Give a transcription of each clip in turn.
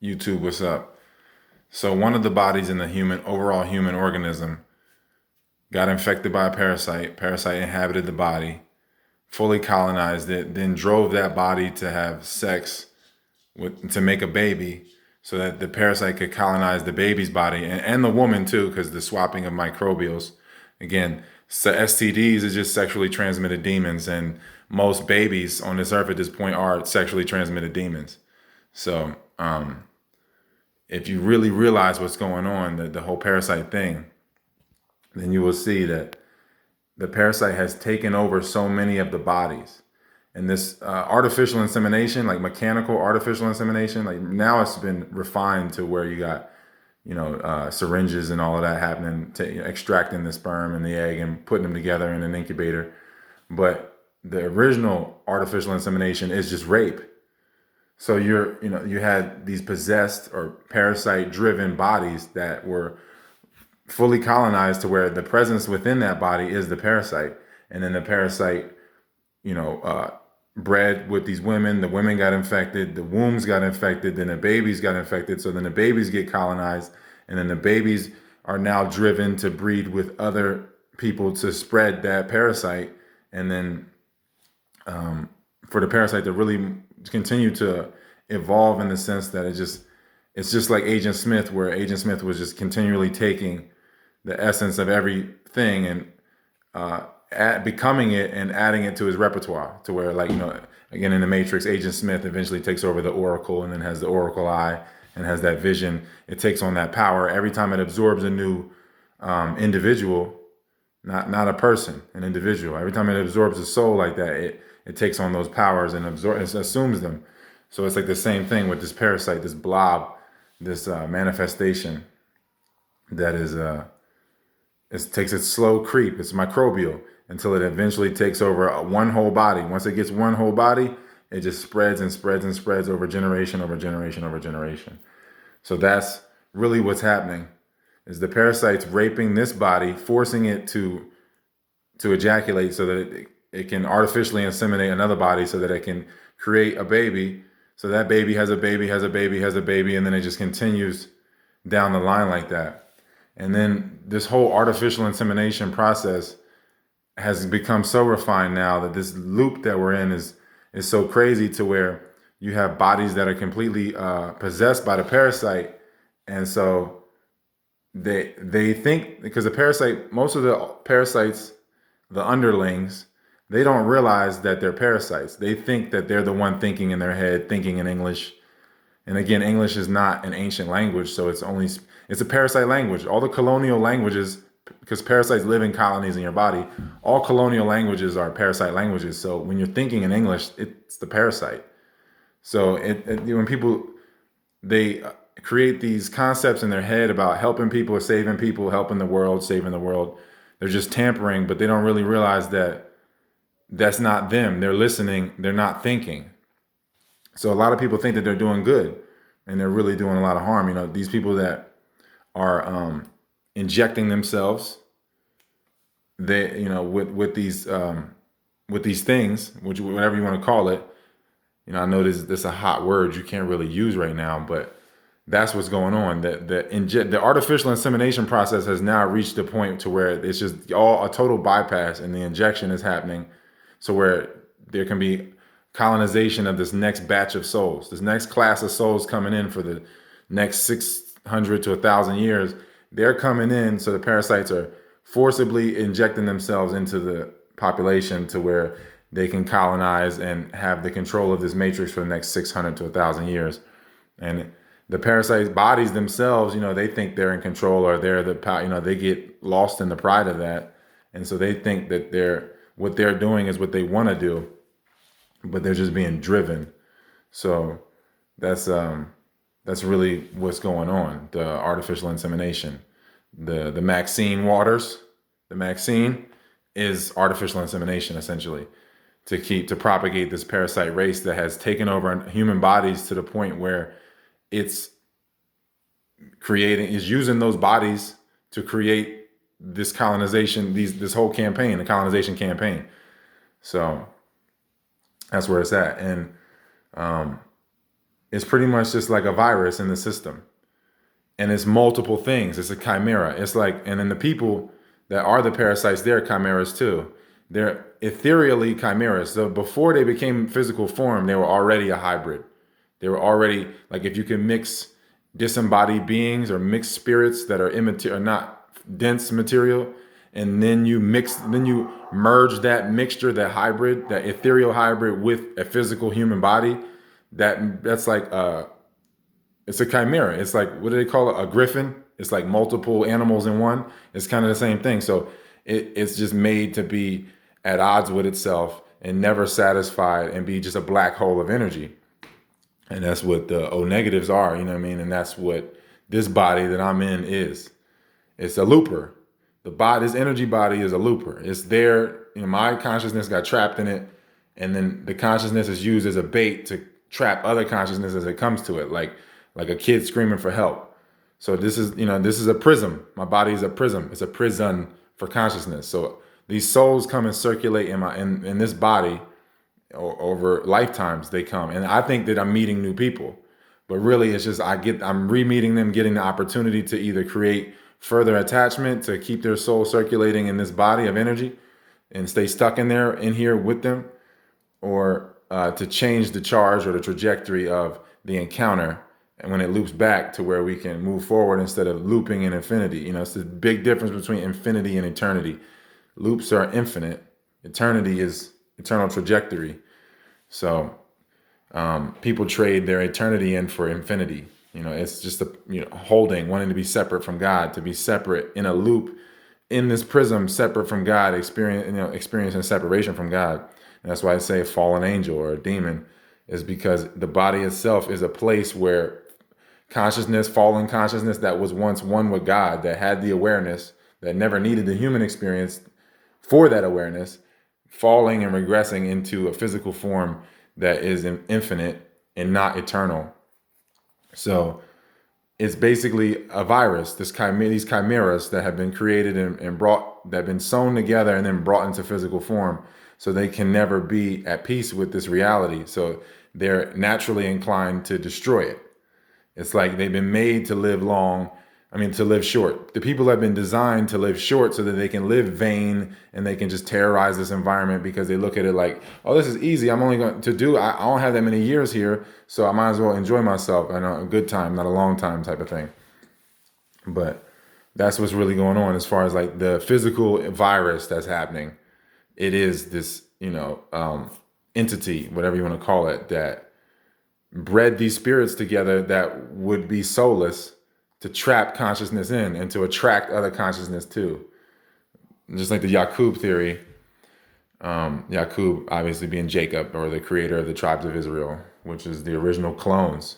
YouTube, what's up? So one of the bodies in the overall human organism got infected by a parasite. Parasite inhabited the body, fully colonized it, then drove that body to have sex to make a baby so that the parasite could colonize the baby's body and the woman too, because the swapping of microbials. Again, so STDs is just sexually transmitted demons, and most babies on this earth at this point are sexually transmitted demons. So, if you really realize what's going on, the whole parasite thing, then you will see that the parasite has taken over so many of the bodies. And this artificial insemination, like mechanical artificial insemination, like now it's been refined to where you got, syringes and all of that happening, extracting the sperm and the egg and putting them together in an incubator. But the original artificial insemination is just rape. So you had these possessed or parasite driven bodies that were fully colonized to where the presence within that body is the parasite. And then the parasite, you know, uh, bred with these women. The women got infected, the wombs got infected, then the babies got infected. So then the babies get colonized, and then the babies are now driven to breed with other people to spread that parasite. And then for the parasite to really continue to evolve in the sense that it's just like Agent Smith, where Agent Smith was just continually taking the essence of everything and becoming it and adding it to his repertoire to where, like, again, in the Matrix, Agent Smith eventually takes over the Oracle and then has the Oracle Eye and has that vision. It takes on that power every time it absorbs a new individual, not a person, an individual. Every time it absorbs a soul like that, it takes on those powers and assumes them. So it's like the same thing with this parasite, this blob, this manifestation that is it takes its slow creep. It's microbial until it eventually takes over one whole body. Once it gets one whole body, it just spreads and spreads and spreads over generation over generation over generation. So that's really what's happening is the parasites raping this body, forcing it to ejaculate so that it can artificially inseminate another body so that it can create a baby. So that baby has a baby, has a baby, has a baby, and then it just continues down the line like that. And then this whole artificial insemination process has become so refined now that this loop that we're in is so crazy to where you have bodies that are completely possessed by the parasite, and so they think because the parasite, most of the parasites, the underlings, they don't realize that they're parasites. They think that they're the one thinking in their head, thinking in English. And again, English is not an ancient language, so it's a parasite language. All the colonial languages, because parasites live in colonies in your body, all colonial languages are parasite languages. So when you're thinking in English, it's the parasite. So when people they create these concepts in their head about helping people, helping the world, saving the world, they're just tampering, but they don't really realize that that's not them. They're listening. They're not thinking. So a lot of people think that they're doing good, and they're really doing a lot of harm. These people that are injecting themselves, they with these things, which whatever you want to call it. I know this is a hot word you can't really use right now, but that's what's going on. The artificial insemination process has now reached the point to where it's just all a total bypass, and the injection is happening, so where there can be colonization of this next batch of souls, this next class of souls coming in for the next 600 to 1,000 years. They're coming in, so the parasites are forcibly injecting themselves into the population to where they can colonize and have the control of this matrix for the next 600 to 1,000 years. And the parasites' bodies themselves, they think they're in control, or they're the power. They get lost in the pride of that, and so they think that what they're doing is what they want to do, but they're just being driven. So that's really what's going on. The artificial insemination, the Maxine Waters, the Maxine is artificial insemination essentially to propagate this parasite race that has taken over human bodies to the point where it's is using those bodies to create this colonization, this whole campaign, the colonization campaign. So that's where it's at. And is pretty much just like a virus in the system. And it's multiple things. It's a chimera. It's like, and then the people that are the parasites, they're chimeras too. They're ethereally chimeras. So before they became physical form, they were already a hybrid. They were already like, if you can mix disembodied beings or mixed spirits that are immaterial, not dense material, and then you merge that mixture, that hybrid, that ethereal hybrid with a physical human body. That's like it's a chimera. It's like, what do they call it? A griffin. It's like multiple animals in one. It's kind of the same thing. So it's just made to be at odds with itself and never satisfied and be just a black hole of energy. And that's what the O negatives are, you know what I mean? And that's what this body that I'm in is. It's a looper. This energy body is a looper. It's there, my consciousness got trapped in it, and then the consciousness is used as a bait to trap other consciousness as it comes to it, like a kid screaming for help. So this is a prism. My body is a prism. It's a prison for consciousness. So these souls come and circulate in this body over lifetimes. They come, and I think that I'm meeting new people, but really it's just I'm re-meeting them, getting the opportunity to either create further attachment to keep their soul circulating in this body of energy and stay stuck in here with them, or to change the charge or the trajectory of the encounter, and when it loops back to where we can move forward instead of looping in infinity. It's the big difference between infinity and eternity. Loops are infinite. Eternity is eternal trajectory. So people trade their eternity in for infinity. It's just wanting to be separate from God, to be separate in a loop in this prism, separate from God, experiencing separation from God. And that's why I say a fallen angel or a demon, is because the body itself is a place where fallen consciousness that was once one with God, that had the awareness, that never needed the human experience for that awareness, falling and regressing into a physical form that is infinite and not eternal. So it's basically a virus, these chimeras that have been created and brought, that have been sewn together and then brought into physical form, so they can never be at peace with this reality. So they're naturally inclined to destroy it. It's like they've been made to live to live short. The people have been designed to live short so that they can live vain and they can just terrorize this environment, because they look at it like, oh, this is easy. I'm only going to do, I don't have that many years here, so I might as well enjoy myself. I know, a good time, not a long time type of thing. But that's what's really going on as far as like the physical virus that's happening. It is this, entity, whatever you want to call it, that bred these spirits together that would be soulless, to trap consciousness in and to attract other consciousness too. Just like the Yaqub theory, Yaqub obviously being Jacob, or the creator of the tribes of Israel, which is the original clones,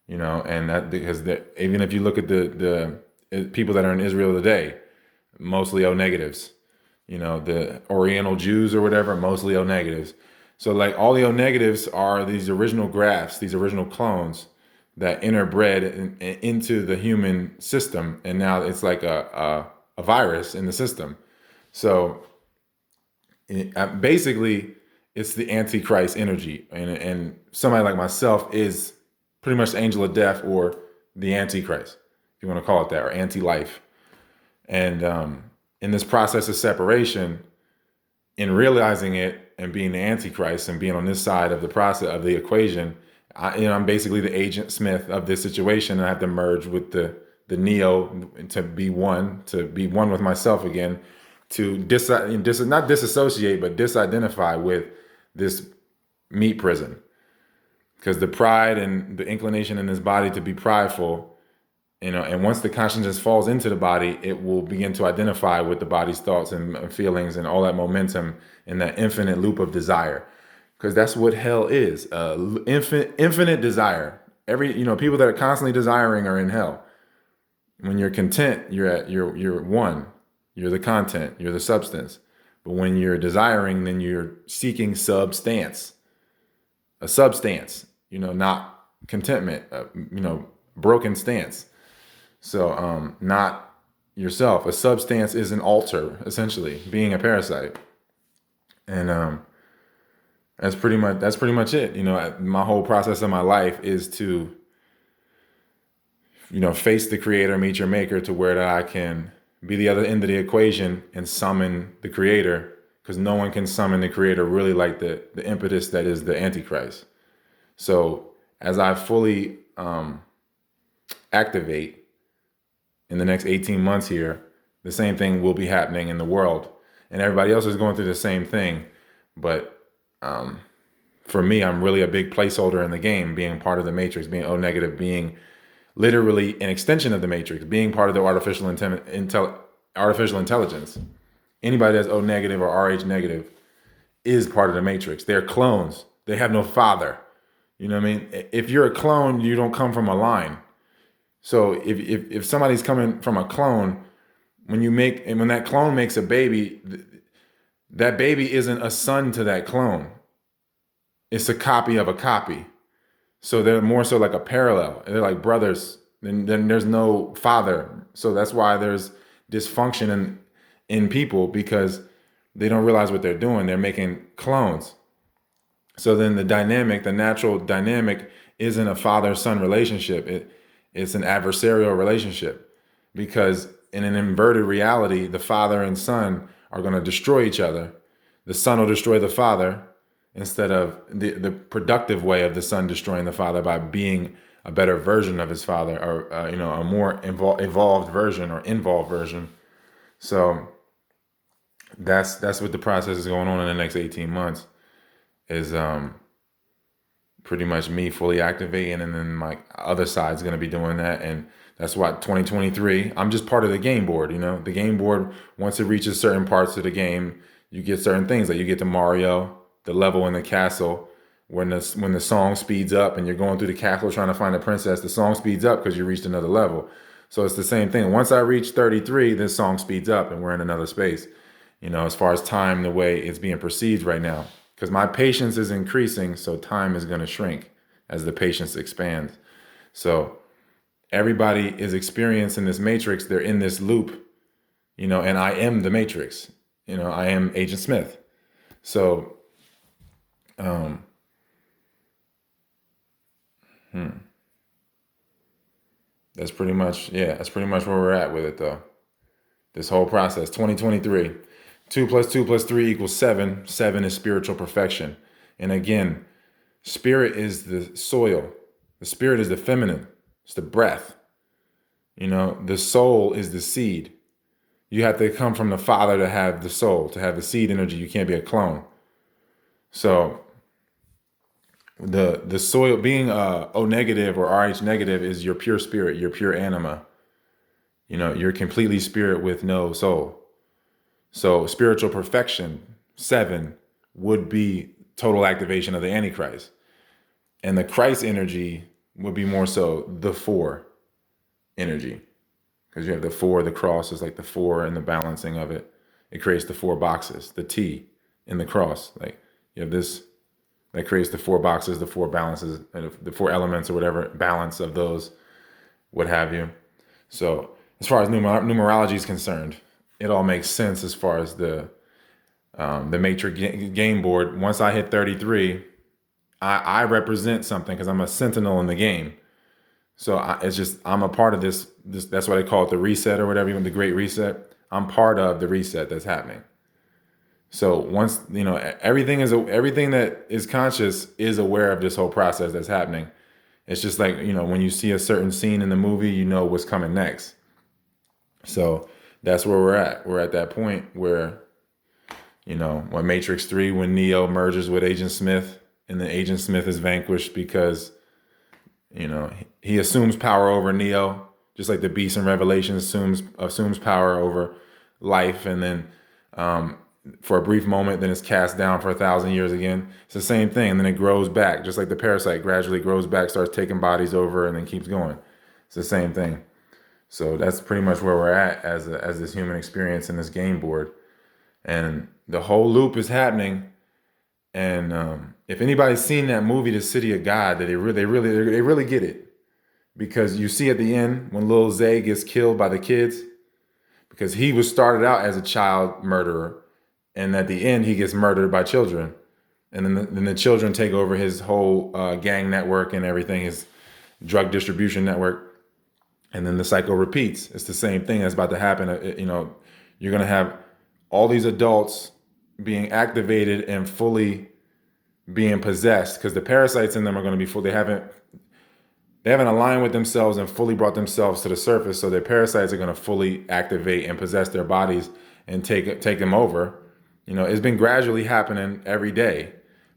and that, because even if you look at the people that are in Israel today, mostly O negatives, the Oriental Jews or whatever, mostly O negatives. So like all the O negatives are these original grafts, these original clones that interbred into the human system, and now it's like a virus in the system. So basically, it's the Antichrist energy, and somebody like myself is pretty much the angel of death, or the Antichrist, if you want to call it that, or anti-life. And in this process of separation, in realizing it and being the Antichrist and being on this side of the process of the equation, I'm basically the Agent Smith of this situation. I have to merge with the Neo to be one with myself again, to not disassociate, but disidentify with this meat prison. Because the pride and the inclination in this body to be prideful, and once the consciousness falls into the body, it will begin to identify with the body's thoughts and feelings and all that momentum in that infinite loop of desire. Because that's what hell is, infinite desire. People that are constantly desiring are in hell. When you're content, you're one. You're the content, you're the substance. But when you're desiring, then you're seeking substance. A substance, not contentment, broken stance. So not yourself. A substance is an altar, essentially, being a parasite. And That's pretty much it. My whole process of my life is to, face the creator, meet your maker, to where that I can be the other end of the equation and summon the creator, because no one can summon the creator really like the impetus that is the Antichrist. So as I fully activate in the next 18 months here, the same thing will be happening in the world. And everybody else is going through the same thing. But for me, I'm really a big placeholder in the game, being part of the matrix, being O negative, being literally an extension of the matrix, being part of the artificial intelligence. Anybody that's O negative or RH negative is part of the matrix. They're clones. They have no father. You know what I mean? If you're a clone, you don't come from a line. So if somebody's coming from a clone, when that clone makes a baby, that baby isn't a son to that clone. It's a copy of a copy. So they're more so like a parallel. They're like brothers. Then there's no father. So that's why there's dysfunction in people, because they don't realize what they're doing. They're making clones. So then the natural dynamic isn't a father-son relationship. It's an adversarial relationship, because in an inverted reality, the father and son are going to destroy each other. The son will destroy the father, instead of the productive way of the son destroying the father by being a better version of his father, or a more evolved version or involved version. So that's what the process is going on in the next 18 months, is pretty much me fully activating, and then my other side's going to be doing that. And that's what 2023, I'm just part of the game board. The game board, once it reaches certain parts of the game, you get certain things. Like you get to Mario, the level in the castle, when the song speeds up and you're going through the castle trying to find a princess, the song speeds up because you reached another level. So it's the same thing. Once I reach 33, this song speeds up and we're in another space. As far as time, the way it's being perceived right now, because my patience is increasing, so time is going to shrink as the patience expands. So everybody is experiencing this matrix. They're in this loop, and I am the matrix. I am Agent Smith. So that's pretty much where we're at with it, though. This whole process, 2023, 2 + 2 + 3 = 7. 7 is spiritual perfection. And again, spirit is the soil. The spirit is the feminine. It's the breath. The soul is the seed. You have to come from the father to have the soul, to have the seed energy. You can't be a clone. So the soil, being O negative or RH negative, is your pure spirit, your pure anima. You're completely spirit with no soul. So spiritual perfection, 7, would be total activation of the Antichrist. And the Christ energy would be more so the 4 energy. Because you have the 4, the cross is like the 4, and the balancing of it. It creates the 4 boxes, the T in the cross. Like you have this, that creates the 4 boxes, the 4 balances, and the 4 elements or whatever balance of those, what have you. So as far as numerology is concerned, it all makes sense as far as the matrix game board. Once I hit 33, I represent something, because I'm a sentinel in the game. So I'm a part of this. That's why they call it the reset or whatever, even the Great Reset. I'm part of the reset that's happening. So once, everything that is conscious is aware of this whole process that's happening. It's just like, when you see a certain scene in the movie, you know what's coming next. So that's where we're at. We're at that point where, when Matrix 3, when Neo merges with Agent Smith, and then Agent Smith is vanquished because, he assumes power over Neo, just like the Beast in Revelation assumes power over life, and then for a brief moment, then it's cast down for 1,000 years again. It's the same thing, and then it grows back, just like the parasite gradually grows back, starts taking bodies over, and then keeps going. It's the same thing. So that's pretty much where we're at as this human experience in this game board, and the whole loop is happening. And if anybody's seen that movie, The City of God, that they really get it, because you see at the end when Lil Zay gets killed by the kids, because he was started out as a child murderer, and at the end he gets murdered by children, and then the children take over his whole gang network and everything, his drug distribution network, and then the cycle repeats. It's the same thing that's about to happen. You're going to have all these adults being activated and fully being possessed because the parasites in them are going to be full. They haven't aligned with themselves and fully brought themselves to the surface. So their parasites are going to fully activate and possess their bodies and take them over. It's been gradually happening every day,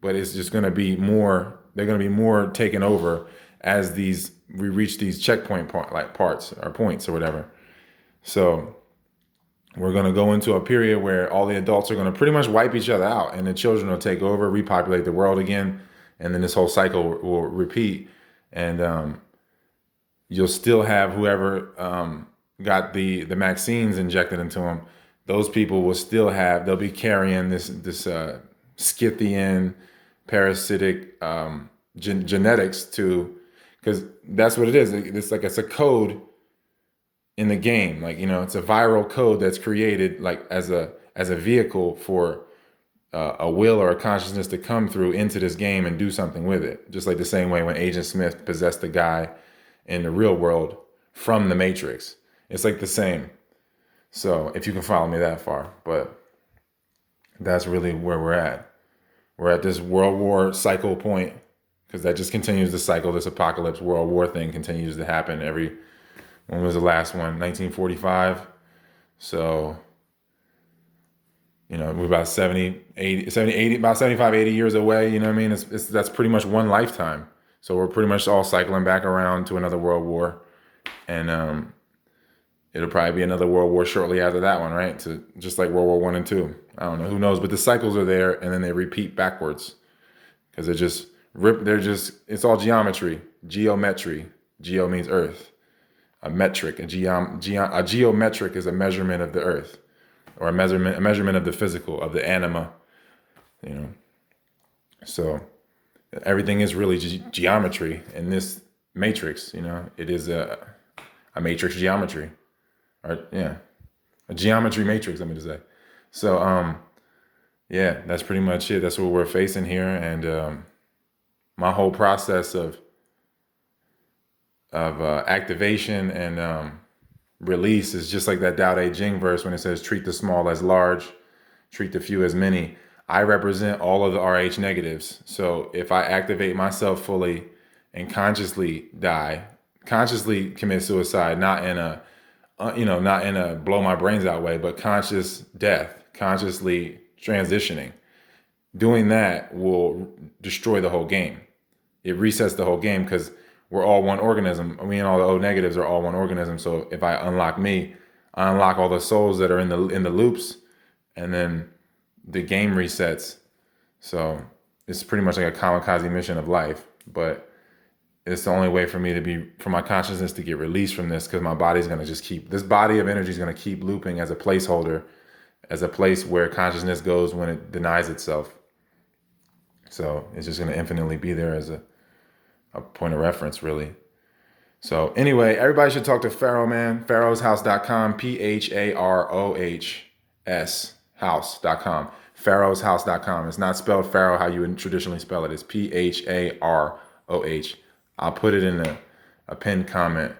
but it's just going to be more. They're going to be more taken over as we reach these checkpoint parts or points or whatever. So we're going to go into a period where all the adults are going to pretty much wipe each other out, and the children will take over, repopulate the world again, and then this whole cycle will repeat. And you'll still have whoever got the vaccines injected into them. Those people will still they'll be carrying this Scythian parasitic genetics because that's what it is. It's a code in the game. It's a viral code that's created as a vehicle for a will or a consciousness to come through into this game and do something with it. Just like the same way when Agent Smith possessed the guy in the real world from the Matrix. It's like the same. So if you can follow me that far, but that's really where we're at. We're at this world war cycle point because that just continues the cycle. This apocalypse world war thing continues to happen when was the last one? 1945. So, we're about 75, 80 years away. You know what I mean? That's pretty much one lifetime. So we're pretty much all cycling back around to another world war. And it'll probably be another world war shortly after that one, right? Just like World War I and II. I don't know, who knows? But the cycles are there, and then they repeat backwards because it's all geometry, geometry. Geo means earth. A metric, a geometric is a measurement of the earth, or a measurement of the physical, of the anima. So everything is really geometry in this matrix. It is a matrix geometry. A geometry matrix, let me just say. So, that's pretty much it. That's what we're facing here. And my whole process of activation and release is just like that Tao Te Ching verse when it says, treat the small as large, treat the few as many. I represent all of the RH negatives. So if I activate myself fully and consciously die, consciously commit suicide, not in a blow my brains out way, but conscious death, consciously transitioning. Doing that will destroy the whole game. It resets the whole game because we're all one organism. Me and all the O negatives are all one organism. So if I unlock me, I unlock all the souls that are in the loops, and then the game resets. So it's pretty much like a kamikaze mission of life, but it's the only way for my consciousness to get released from this, because my body's going to this body of energy is going to keep looping as a placeholder, as a place where consciousness goes when it denies itself. So it's just going to infinitely be there as a point of reference, really. So anyway, everybody should talk to Pharaoh, man. pharaohshouse.com, PHAROHS house.com. pharaohshouse.com. It's not spelled Pharaoh how you would traditionally spell it. It's PHAROH. I'll put it in a pinned comment.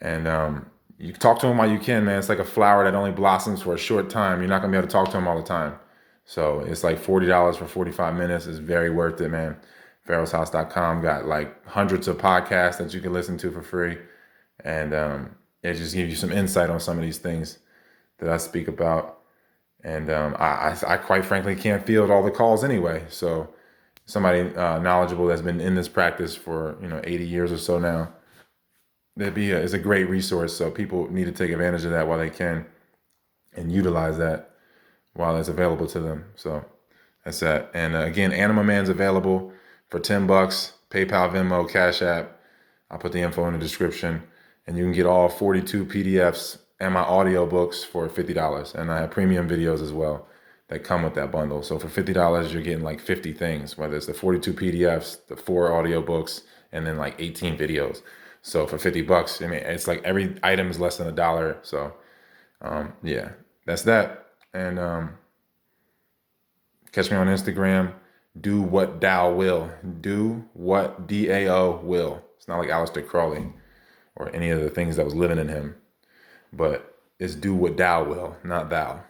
And you talk to him while you can, man. It's like a flower that only blossoms for a short time. You're not going to be able to talk to him all the time. So it's like $40 for 45 minutes. It's very worth it, man. pharaohshouse.com got like hundreds of podcasts that you can listen to for free. And it just gives you some insight on some of these things that I speak about. And I quite frankly can't field all the calls anyway. So somebody knowledgeable that's been in this practice for 80 years or so now, is a great resource. So people need to take advantage of that while they can, and utilize that while it's available to them. So that's that. And again, Anima Man's available for $10. PayPal, Venmo, Cash App. I'll put the info in the description, and you can get all 42 PDFs and my audiobooks for $50. And I have premium videos as well that come with that bundle. So for $50, you're getting like 50 things, whether it's the 42 PDFs, the 4 audiobooks, and then like 18 videos. So for $50, I mean, it's like every item is less than $1. So that's that. And catch me on Instagram Do what thou will. Do what DAO will. It's not like Aleister Crowley or any of the things that was living in him, but it's do what thou will, not thou.